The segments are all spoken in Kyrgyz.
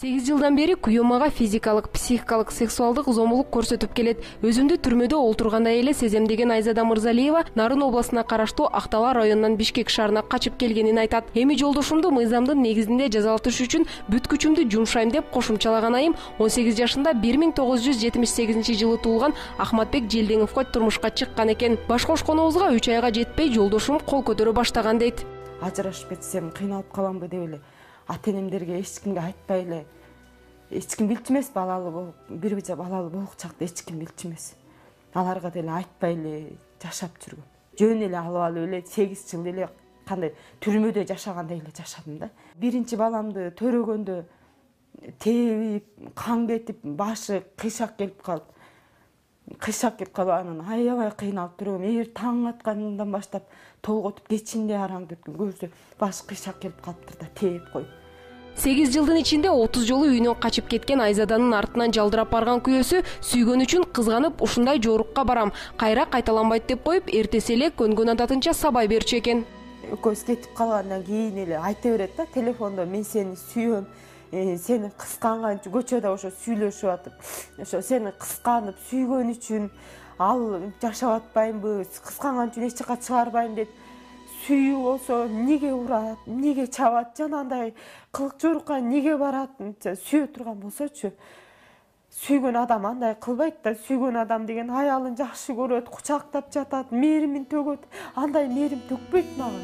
8 жылдан бери күйөөм ага физикалык, психикалык, сексуалдык зомбулук көрсөтүп келет. Өзүмдү түрмөдө олтурганда эле сезем деген Айзада Мырзалиева Нарын областына караштуу Актала районунан Бишкек шаарына качып келгенин айтат. Эми жолдошумду мыйзамдын негизинде жазалатыш үчүн бүт күчүмдү жумшайм деп кошумчалаган айым 18 жашында 1978 жылы туулган Ахматбек Желденовго турмушка чыккан экен. Баш кошконубузга 3 айга жетпей жолдошум кол көтөрө баштаган дейт. Ажырашып кетсем кыйналып каламбы деп эле ата-энемдерге эч кимге айтпай эле, эч ким билчү эмес, бир бижа балалуу болгон чакта эч ким билчү эмес. Аларга деле айтпай эле жашап жүргөм. Жөн эле алып алып эле 8 жыл эле кандай түрмөдө жашагандай эле жашадым да. Биринчи баламды төрөгөндө тебип, кан кетип, башы кыйшак келип калып анан аябай кыйналып жүргөм. Эгер таң аткандан баштап толготуп кечинде араңды көзү башы кыйшак келип калыптыр да тээп коюп. 8 жылдын ичинде 30 жолу үйүнөн качып кеткен Айзаданын артынан жалдырап барган күйөөсү сүйгөн үчүн кызганып ушундай жоорукка барам, кайра кайталанбайт деп коюп, эртеси эле көнгөн адатынча сабай берчү экен. Экөөбүз кетип калгандан кийин эле айта берет да телефондо: мен сени сүйөм, сени кысканганчы көчөдө ошо сүйлөшүп атып, ошо сени кысканып сүйгөн үчүн ал жашап атпаймынбы, кысканган үчүн эч жака чыгарбайм дейт. Сүйүү болсо эмнеге урат, эмнеге чабат, жанагындай кылык жоорукка эмнеге барат? Сүйө турган болсочу. Сүйгөн адам андай кылбайт да. Сүйгөн адам деген аялын жакшы көрөт, кучактап жатат, мээримин төгөт. Андай мээрим төкпөйт мага.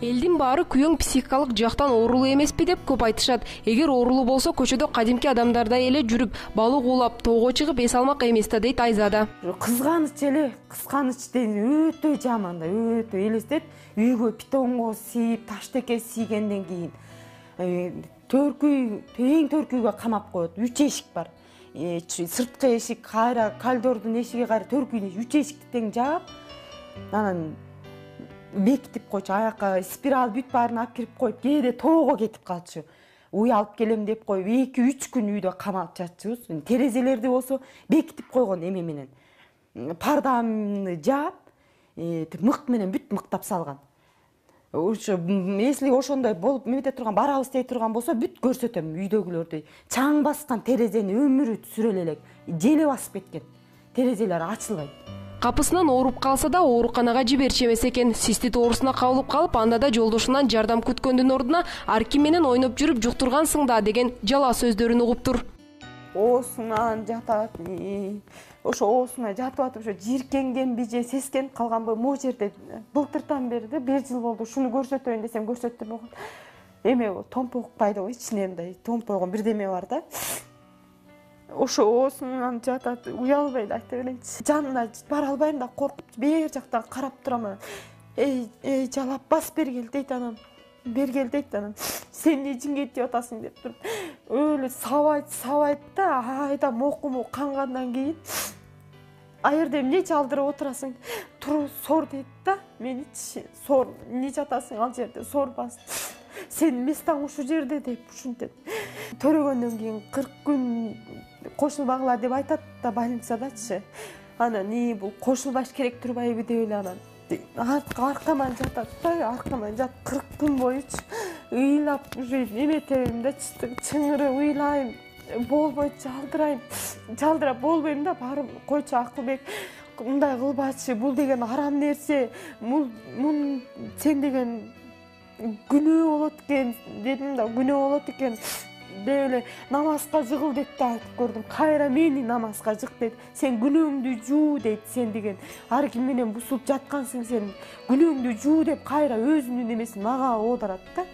Элдин баары күйөөң психикалык жактан оорулуу эмеспи деп көп айтышат. Эгер оорулуу болсо көчөдө кадимки адамдардай эле жүрүп, балык уулап, тоого чыгып эс алмак эмес да дейт Айзада. Кызганыч эле, кызганыч деген өтө жаман да, өтө элестет. Үйгө питонго сийип, таштеке сийгенден кийин эң төркүйгө камап коет. 3 эшик бар. Сырткы эшик, кайра коридордун эшиги, кайра төркүйдүн 3 эшикти тең жаап, анан бекитип койчу, аяка спираль бүт баарын алып кирип коюп, кээде тоого кетип калчу. Уй алып келем деп коюп, 2-3 күн үйдө камалып жатчубуз. Терезелерди болсо бекитип койгон эме менен. Пардамды жаап, мык менен бүт мыктап салган. Ошо если ошондой болуп эмете турган, барабыз дей турган болсо бүт көрсөтөм үйдөгүлөрдү. Чаң баскан терезени өмүрү сүрө элек, желе басып кеткен. Терезелер ачылбайт. Капысынан ооруп калса да ооруканага жиберчү эмес экен. Цистит оорусуна кабылып калып, анда да жолдошунан жардам күткөндүн ордуна арким менен ойноп жүрүп жуктургансың да деген жала сөздөрүн угуптур. Оосунан жатат. Ошо оосуна жатып атып, ошо жиркенгенби же сескенип калганбы, могу жерде былтыртан бери 1 жыл болду. Шуну көрсөтөйүн десем көрсөттү болгон. Эме томпок пайда болуп, ичинде мындай томпойгон бирдеме бар да. Ошо оосунан жатат, уялбай эле айта берейинчи. Жанына бара албайм да, коркуп бер жактан карап турам. Эй, жалап бас бергел дейт анан. Бергел дейт анан. Сен эмне жинге тип атасың деп туруп. Өлө сабайт да, айда мокуму кангандан кийин а жерде эмне жалдырып отурасың? Туруп сор дейт да. Меничи сор, эмне жатасың ал жерде, сорбас. Сен местаң ушу жерде деп ушинтет. Төрөгөндөн кийин 40 күн кошулбагыла деп айтат да больницадачы. Анан бул кошулбаш керек турбайбы деп эле анан аркаман жатат да, аркаман жат 40 күн боючу ыйлап уже эметебим да, чыңырып ыйлайм, болбойт, жалдырап болбойм да, барып койчу Акылбек, мындай кылбачы, бул деген арам нерсе, мун сен деген күнөө болот экен дедим да, күнөө болот экен деп эле намазга жыгыл деп да айтып көрдүм. Кайра мени намазга жык дейт. Сен күнөөңдү жуу дейт, сен деген ар ким менен бусулуп жаткансың, сен күнөөңдү жуу деп кайра өзүнүн эмесин мага оодарат да.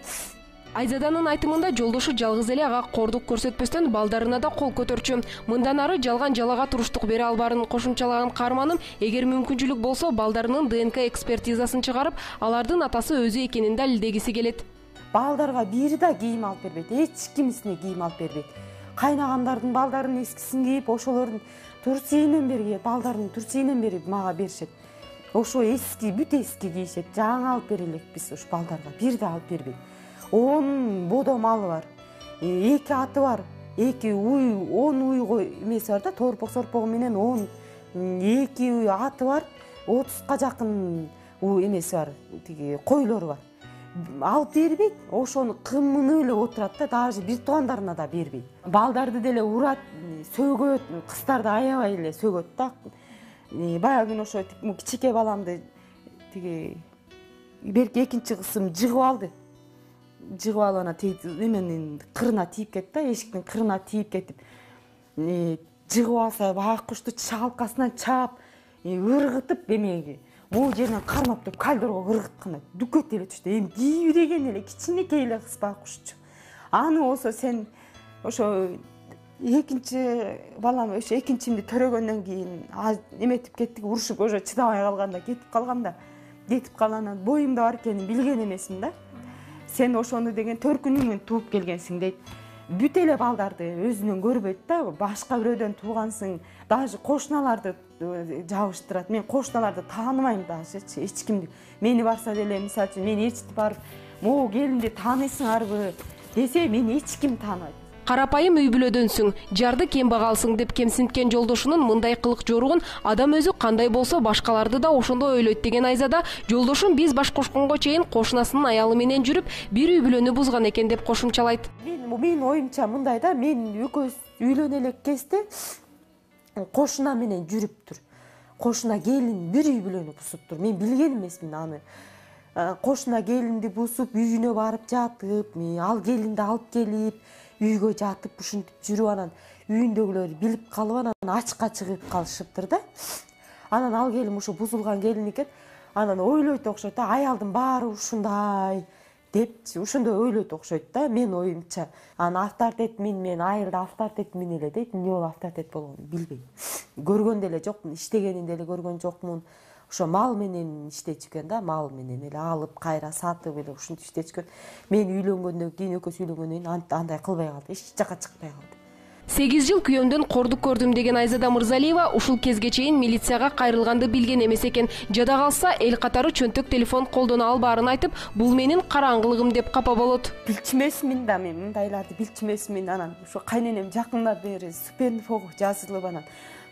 Айзаданын айтымында жолдошу жалгыз эле ага кордук көрсөтпөстөн балдарына да кол көтөрчү. Мындан ары жалган жалага туруштук бере албарын кошумчалаган каарманым, эгер мүмкүнчүлүк болсо балдарынын ДНК экспертизасын чыгарып, алардын атасы өзү экенин далилдегиси келет. Балдарга бири да кийим алып бербейт, эч кимисине кийим алып бербейт. Кайнагандардын балдарынын эскисин кийип, ошолордун турсийинен бери, балдарынын турсийинен бери мага беришет. Ошо эски, бүт эски кийишет. Жаңы алып бере элекпиз ушу балдарга, бир да алып бербейт. 10 бодо малы бар, 2 аты бар, 2 уй, 10 уйго эмеси бар да, торпок-сорпогу менен 2 аты бар, 30га жакын эмеси бар, тиги койлору бар. алып бербейт, ошону кымынып эле отурат да, даже бир туугандарына да бербейт. Балдарды деле урат, сөгөт, кыздарды аябай эле сөгөт да. Баягы күнү ошо кичике баламды тиги берки экинчи кызым жыгып алды. Жыгып алып анан эменин кырына тийип кетти, эшиктин кырына тийип кетип, жыгып алса байкушту шалкасынан чаап, ыргытып эмеге могу жеринен кармап туруп кальдорго ыргытканда дүкөт эле түштү. Эми кийбиреген эле кичинекей эле кыз байкушчу. Аны болсо сен ошо экинчи балам, ошо экинчимди төрөгөндөн кийин эметип кеттик, урушуп уже чыдабай калганда кетип калгандан боюмда бар экенин билген эмесмин да. Сен ошону деген төркүнүңөн тууп келгенсиң дейт. Бүт эле балдарды өзүнөн көрбөйт да, башка бирөөдөн туугансың. Даже кошуналарды жабыштырат. Мен кошуналарды тааныбайм даже, эч кимди. Мени барса деле, мисалы үчүн, мен ээрчитип барып, могу келинди тааныйсыңарбы десе, мени эч ким тааныбайт. Карапайым үй бүлөдөнсүң, жарды кембагалсың деп кемсинткен жолдошунун мындай кылык жоругун адам өзү кандай болсо башкаларды да ошондой ойлойт деген айзада, жолдошум биз баш кошконго чейин кошунасынын аялы менен жүрүп, бир үй бүлөнү бузган экен деп кошумчалайт. Менин оюмча мындай да, мен экөөбүз үйлөнө элек кезде кошуна менен жүрүптүр. Кошуна келин бир үй бүлөнү бузуптур. Мен билген эмесмин аны. Кошуна келинди бузуп, үйүнө барып жатып, ал келинди алып келип, үйгө жатып ушинтип жүрүп, анан үйүндөгүлөр билип калып, анан ачка чыгып калышыптыр да. Анан ал келин ушу бузулган келин экен. Анан ойлойт окшойт да, аялдын баары ушундай депчи, ошондой ойлойт окшойт да, мен оюмча. Анан авторитет мен айылда авторитетмин эле дейт. Эмне болуп авторитет болгонун билбейм. Көргөн деле жокмун, иштегенин деле көргөн жокмун. Ошо мал менен иштечүкен да, мал менен эле алып, кайра сатып эле ушинтип иштечүкен. Мен үйлөнгөндөн кийин, экөөсү үйлөнгөндөн кийин андай кылбай калды, эч жака чыкпай калды. 8 жыл күйөөмдөн кордук көрдүм деген Айзада Мырзалиева ушул кезге чейин милицияга кайрылганды билген эмес экен. Жада калса эл катары чөнтөк телефон колдоно албаарын айтып, бул менин караңгылыгым деп капа болот. Билчимесмин да, мен мындайларды билчимесмин. Анан ошо кайненем жакында бери суперинфого жазылып, анан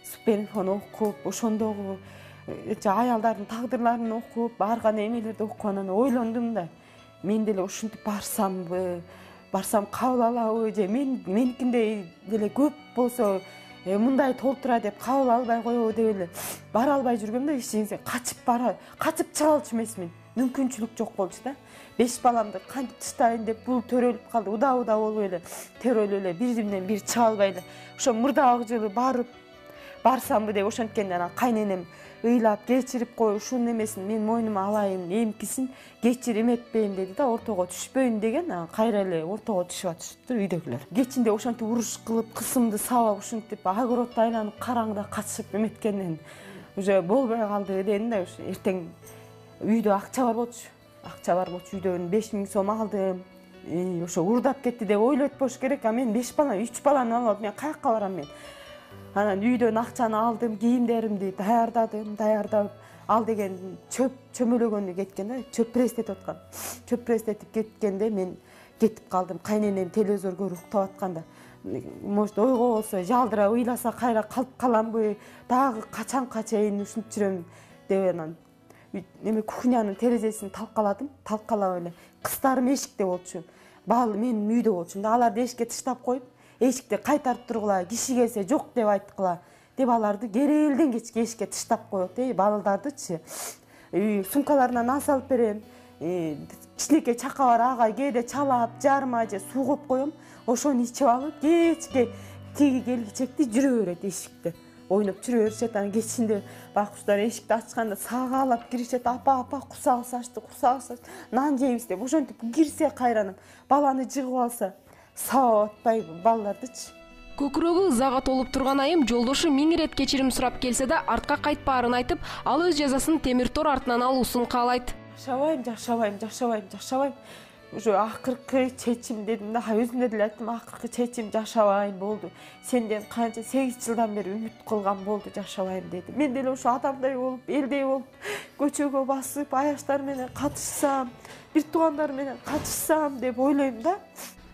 суперинфону окуп, ошондогу аялдардын тагдырларын окуп, барган эмелерди окуп, анан ойлондум да, мен деле ушинтип барсамбы, барсам кабыл алабы, же меникиндей деле көп болсо мындай толтура деп кабыл албай коебу деп эле бара албай жүргөм да, ишиңизе качып чыга алчу эмесмин. Мүмкүнчүлүк жок болчу да. 5 баламды кантип таштайын деп бул төрөлүп калды, удаа болуп эле төрөлүп эле биринен бир чыга албай эле. Ошо мурдагы жылы барсамбы деп ошенткенде анан кайненем ыйлап кечирип кой, ушунун эмесин мен мойнума алайын, эмкисин кечир эметпейин деди да, ортого түшпөйүн деген. Анан кайра эле ортого түшүп атышыптыр үйдөгүлөр. Кечинде ошентип уруш кылып, кысымды сабап, ушинтип огородду айланып караңда качып эметкенден уже болбой калды дедим да. Эртең үйдө акча бар болчу, үйдөн 5000 сом алдым. Ошо урдап кетти деп ойлойт болуш керек. А мен 3 баланы алып, мен каяка барам мен? Анан үйдөн акчаны алдым, кийимдеримди даярдап, ал деген чөмөлөгөнү кеткен да, чөп престетип аткан. Чөп престетип кеткенде мен кетип калдым. Кайненем телевизор көрүп уктап атканда, может ойго болсо жалдыра ыйласа кайра калып каламбы, дагы качанга чейин ушинтип жүрөм деп анан эме кухнянын терезесин талкалап эле. Кыздарым эшикте болчу. Мен үйдө болчумун да, аларды эшикке таштап коюп, эшикти кайтарып тургула, киши келсе жок деп айткыла деп аларды керелден кечке эшикке таштап коет. Балдардычы сумкаларынан ас алып берем, кичинекей чака бар, ага кээде чалап, жарма же суу коюп коем. Ошону ичип алып, кечке тиги келгичекти жүрө берет эшикте. Ойноп жүрө беришет. Анан кечинде байкуштар эшикти ачканда сагаалап киришет. Апа, курсагыбыз ачты, нан жейбиз деп. Ошентип кирсе кайранып, баланы жыгып алса, сабап атпайбы балдардычы. Көкүрөгү ызага толуп турган айым жолдошу 1000 рет кечирим сурап келсе да артка кайтпаарын айтып, ал өз жазасын темир тор артынан алуусун каалайт. Жашабайм. Уже акыркы чечим дедим да, өзүмө деле айттым, акыркы чечим жашабайм болду. Сенден канча 8 жылдан бери үмүт кылган болду, жашабайм дедим. Мен деле ошо адамдай болуп, элдей болуп, көчөгө басып, аяштар менен катышсам, бир туугандар менен катышсам деп ойлойм да.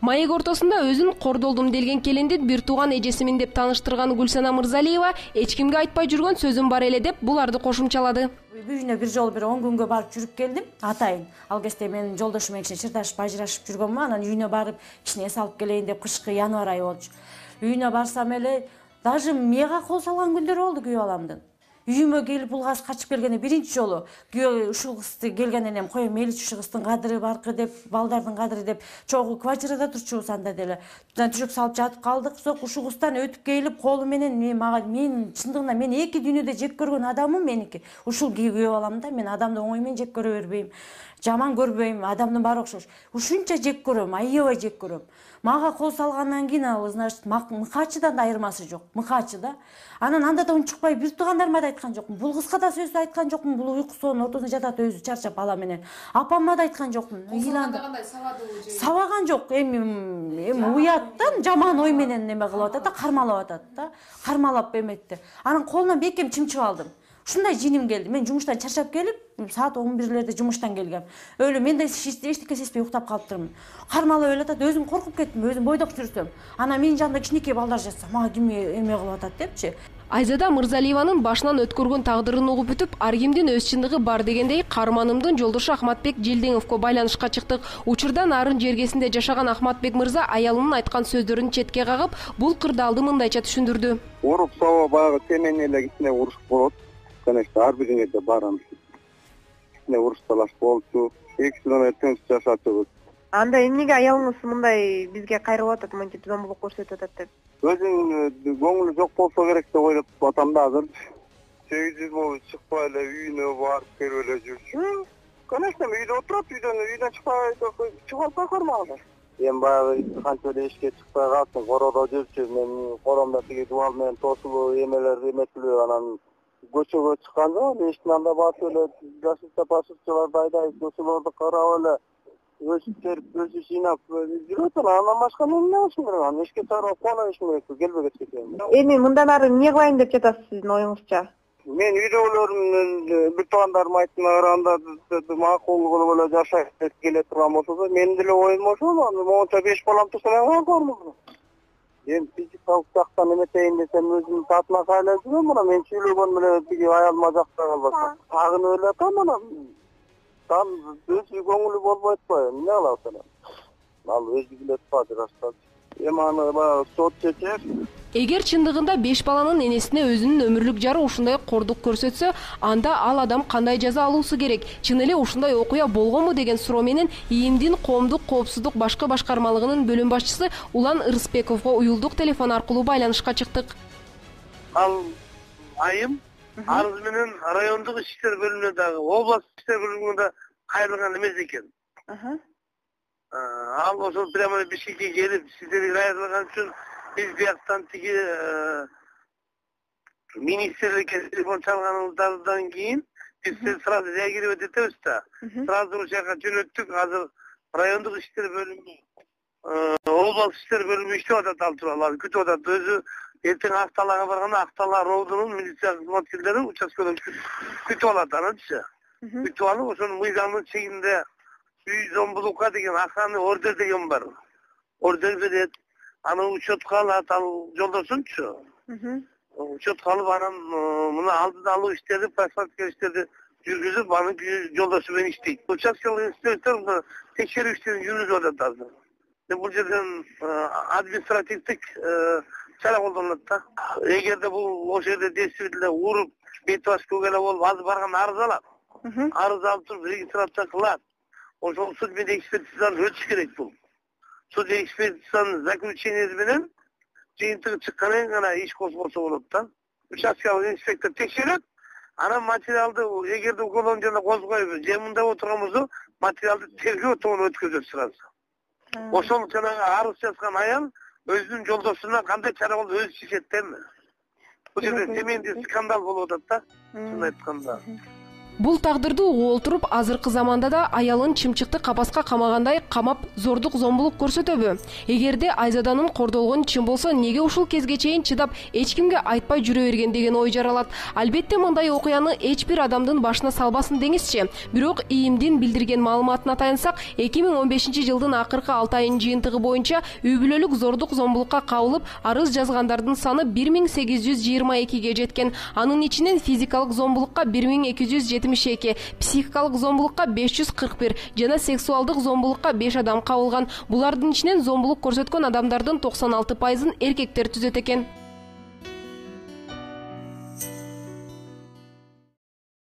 Маек ортосунда өзүн кордолдум делген келиндин бир тууган эжесимин деп тааныштырган Гүлсана Мырзалиева эч кимге айтпай жүргөн сөзүм бар эле деп буларды кошумчалады. үйүнө бир жолу 10 күнгө барып жүрүп келдим атайын. Ал кезде мен жолдошум менен кичине чырдашып ажырашып жүргөнмүн, анан үйүнө барып кичине эс алып келейин деп кышкы январь айы болчу. Үйүнө барсам эле даже мага кол салган күндөрү болду күйөө баламдын. Үйүмө келип бул кыз качып келгенде биринчи жолу күйөө ушул кызды келгенден эми коем мейли ушул кыздын кадыры баркы деп, балдардын кадыры деп чогуу квартирада турчубуз анда деле. Төшөк салып жатып калдык. Сок ушул кыздан өтүп келип колу менен мен чындыгында мен эки дүйнөдө жек көргөн адамым меники. Ушул күйөө балам да, мен адамды оңой менен жек көрө бербейм. Жаман көрбөйм, адамдын баары окшош. Ушунча жек көрөм, аябай жек көрөм. Мага кол салгандан кийин ал, значит, мыкачыдан да айырмасы жок. Мыкачы да. Анан анда да унчукпай бир туугандарыма да айткан жокмун. Бул кызга да сөз айткан жокмун. Бул уйкусунун ортосунда жатат өзү чарчап бала менен. Апамма да айткан жокмун. Кандай сабадыбы же? Сабаган жок. Эми уяттан жаман ой менен неме кылып атат да, кармалап атат да. Кармалап эметти. Анан колунан бекем чымчып алдым. Ушундай жиним келди. Мен жумуштан чарчап келип, саат 11-лерде жумуштан келгем. Өлө мен да эчтеке сезбей уктап калыптырмын. Кармалап эле атат, өзүм коркуп кеттим, өзүм бойдок жүрсөм. Анан менин жанымда кичинекей балдар жатса, мага ким эме кылып атат депчи. Айзада Мырзалиеванын башынан өткөргөн тагдырын угуп бүтүп, ар кимдин өз чындыгы бар дегендей, каарманымдын жолдошу Ахматбек Желденовго байланышка чыктык. Учурда Нарын жергесинде жашаган Ахматбек мырза аялынын айткан сөздөрүн четке кагып, бул кырдаалды мындайча түшүндүрдү. Уруп сабаа баягы темен эле кичине урушуп болот. Конечно, ар бириңе да барамыз. Кичине уруш талаш болчу. Экинчиден тынч жашачубуз. Анда эмнеге аялыңыз мындай бизге кайрылып атат, мынтип зомбулук көрсөтүп атат деп? Өзүнүн көңүлү жок болсо керек деп ойлоп атам да азыр. 8 жыл болуп чыкпай эле үйүнө барып келип эле жүрчү. Конечно, үйдө отурат, үйдөн чыкпай чыгып кармаган. Эми баягы канча эле ишке чыкпай калсын, короодо жүрчү. Мен коромдо тиги дубал менен тосулуу эмелер эметилип анан көчөгө чыккан жок. Эшиктин анда басып эле жашылча пашылчаларды айдайт, ошолорду карап эле өзү терип, өзү жыйнап жүрөт. Андан башка мен эмне кылышым керек? Анан эшикке чыгарып куана беришим керек, келбегечке чейин. Эми мындан ары эмне кылайын деп жатасыз сиздин оюңузча? Мен үйдөгүлөрүм бир туугандарым айтканына караганда макул кылып эле жашайт келе турган болсо, менин деле оюм ошол. Монча 5 балам турса мен кандай көрмөм. Эми физикалык жактан эметейин десем өзүмдүн татыма кайла жүрөм. Мына мен сүйлөгөн эле тиги аялыма жакпай калбаса. Тагын эле атам анан. Там өзү көңүлү болбой атпайбы? Эмне кылабыз анан? Ал өзү билет па, ажырашпак. Эми аны баягы сот чечер. Эгер чындыгында 5 баланын энесине өзүнүн өмүрлүк жары ушундай кордук көрсөтсө, анда ал адам кандай жаза алуусу керек? Чын эле ушундай окуя болгонбу деген суроо менен ИИМдин коомдук коопсуздук башкы башкармалыгынын бөлүм башчысы Улан Ырысбековго уюлдук телефон аркылуу байланышка чыктык. Ал айым арыз менен райондук иштер бөлүмүнө дагы, областык иштер бөлүмүнө да кайрылган эмес экен. Ал ошол прямо Бишкекке келип сиздерди кайрылган үчүн биз бияктан тиги министрликке телефон чалганыңыздардан кийин биз сразу реагировать этебиз да. Сразу ошол жака жөнөттүк. Азыр райондук иштер бөлүмү, областык иштер бөлүмү иштеп атат ал тууралуу, күтүп атат. Өзү эртең Акталага барганда Актала роодунун милиция кызматкерлери участкада күтүп алат анычы. Күтүп алып ошонун мыйзамдын чегинде үй зомбулукка деген охранный ордер деген бар. Ордер берет. Аны учетко алат, ал жолдошунчу. Учетко алып анан мына алдын алуу иштерди, профилактика иштерди жүргүзүп, анын жолдошу менен иштейт. Участкалык инспектор текшерүү иштерин жүргүзүп атат азыр. Бул жерден административдик чара колдонулат да. Эгерде бул ошол жерде действительно уруп, бет басып эле болуп, азыр барган арыз алат. Арыз алып туруп регистрация кылат. Ошол суд менен экспертизаны өтүш керек бул. Суд экспертизанын заключениеси менен жыйынтыгы чыккандан кийин гана иш козголсо болот да. Участкалык инспектор текшерет. Анан материалды эгерде уголовный жана козгойбуз, же мында отурганбызбы, материалды тергөө тобуна өткөзөт сразу. Ошол жанагы арыз жазган аял өзүнүн жолдошуна кандай чара болду өзү чечет да эми. Бул жерде семейный скандал болуп атат да. Чын айтканда. Бул тагдырды угуп отуруп, азыркы заманда да аялын чымчыкты капаска камагандай камап зордук зомбулук көрсөтөбү? Эгерде Айзаданын кордолгону чын болсо, эмнеге ушул кезге чейин чыдап эч кимге айтпай жүрө берген деген ой жаралат. Албетте мындай окуяны эч бир адамдын башына салбасын деңизчи. Бирок ИИМдин билдирген маалыматына таянсак, 2015-жылдын акыркы 6 айынын жыйынтыгы боюнча үй бүлөлүк зордук зомбулукка кабылып, арыз жазгандардын саны 1822ге жеткен. Анын ичинен физикалык зомбулукка 1270 72, психикалык зомбулукка 541 жана сексуалдык зомбулукка 5 адам кабылган. Булардын ичинен зомбулук көрсөткөн адамдардын 96%-ын эркектер түзөт экен.